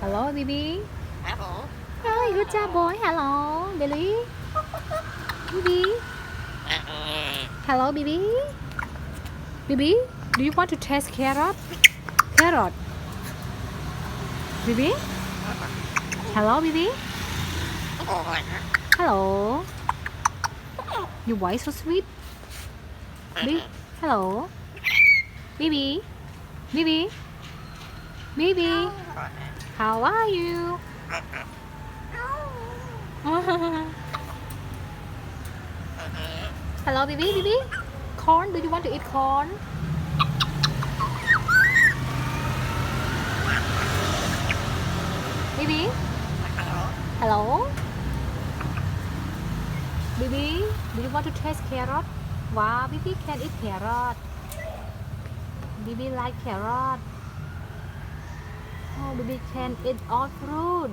Hello, Bibi. Hello. Hi, good job, boy. Hello, Billy. Bibi. Hello, Bibi. Bibi, do you want to taste carrot? Carrot. Bibi. Hello, Bibi. Hello. Your voice so sweet. Bibi. Hello. Bibi. Bibi. Bibi. How are you? Hello, Bibi. Bibi. Corn. Do you want to eat corn? Bibi. Hello. Bibi. Do you want to taste carrot? Wow, Bibi can eat carrot. Bibi like carrot. Oh, Bibi can eat all fruit.